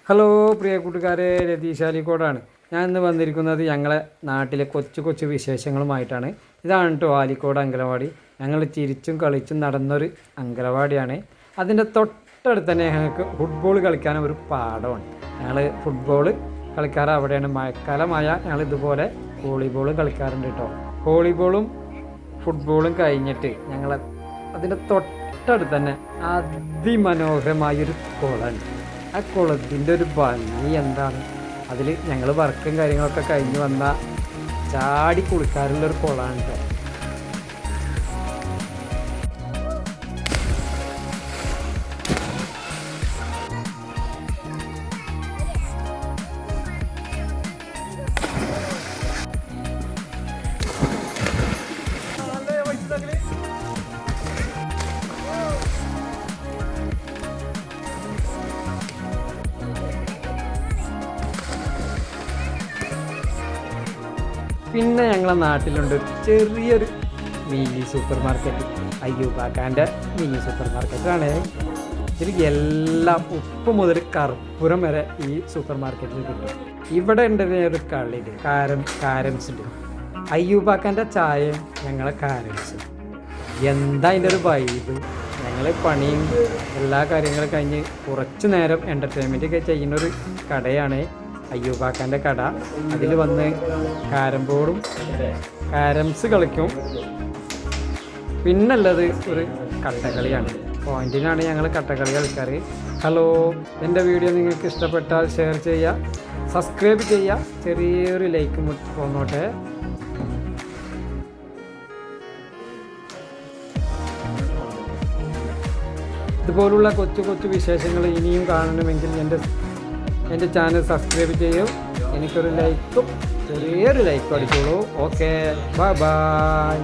Hello പ്രിയ കൂട്ടുകാരെ, രതീഷ് ആലിക്കോടാണ്. ഞാൻ ഇന്ന് വന്നിരിക്കുന്നത് ഞങ്ങളെ നാട്ടിലെ കൊച്ചു കൊച്ചു വിശേഷങ്ങളുമായിട്ടാണ്. ഇതാണ് കേട്ടോ ആലിക്കോട് അങ്കലവാടി. ഞങ്ങൾ ചിരിച്ചും കളിച്ചും നടന്നൊരു അങ്കലവാടിയാണ്. അതിൻ്റെ തൊട്ടടുത്ത് തന്നെ ഞങ്ങൾക്ക് ഫുട്ബോൾ കളിക്കാൻ ഒരു പാടമാണ്. ഞങ്ങൾ ഫുട്ബോൾ കളിക്കാറ് അവിടെയാണ്. മഴക്കാലമായ ഞങ്ങൾ ഇതുപോലെ വോളിബോളും കളിക്കാറുണ്ട് കേട്ടോ. വോളിബോളും ഫുട്ബോളും കഴിഞ്ഞിട്ട് ഞങ്ങൾ അതിൻ്റെ തൊട്ടടുത്ത് തന്നെ അതിമനോഹരമായൊരു കുളമുണ്ട്. ആ കുളത്തിൻ്റെ ഒരു ഭംഗി എന്താണ്! അതിൽ ഞങ്ങൾ വർക്കും കാര്യങ്ങളൊക്കെ കഴിഞ്ഞ് വന്നാൽ ചാടി കുളിക്കാറുള്ളൊരു കുളമാണ് കേട്ടോ. പിന്നെ ഞങ്ങളെ നാട്ടിലുണ്ട് ചെറിയൊരു മിനി സൂപ്പർ മാർക്കറ്റ്. അയ്യൂബാക്കാൻ്റെ മിനി സൂപ്പർ മാർക്കറ്റാണ്. ഇതിൽ എല്ലാം ഉപ്പ് മുതൽ കർപ്പൂരം വരെ ഈ സൂപ്പർ മാർക്കറ്റിൽ കിട്ടും. ഇവിടെ ഉണ്ട് ഒരു കളിയിൽ കാരംസ് ഉണ്ട്. അയ്യൂബാക്കാൻ്റെ ചായയും ഞങ്ങളെ കാരംസും. എന്താ അതിൻ്റെ ഒരു വൈബ്! ഞങ്ങൾ പണിയും എല്ലാ കാര്യങ്ങളും കഴിഞ്ഞ് കുറച്ച് നേരം എൻ്റർടൈൻമെൻറ്റ് ഒക്കെ ചെയ്യുന്നൊരു കടയാണ് അയ്യൂബാക്കാൻ്റെ കട. അതിൽ വന്ന് കാരംസ് കളിക്കും. പിന്നുള്ളത് ഒരു കട്ടകളിയാണ്. പോയിന്റിനാണ് ഞങ്ങൾ കട്ടകളി കളിക്കാറ്. ഹലോ, എൻ്റെ വീഡിയോ നിങ്ങൾക്ക് ഇഷ്ടപ്പെട്ടാൽ ഷെയർ ചെയ്യുക, സബ്സ്ക്രൈബ് ചെയ്യുക, ചെറിയൊരു ലൈക്ക് പോന്നോട്ടെ. ഇതുപോലുള്ള കൊച്ചു കൊച്ചു വിശേഷങ്ങൾ ഇനിയും കാണണമെങ്കിൽ എൻ്റെ ചാനൽ സബ്സ്ക്രൈബ് ചെയ്യൂ. എനിക്കൊരു ലൈക്കും ചെറിയൊരു ലൈക്കും അടിച്ചോളൂ. Okay, bye bye.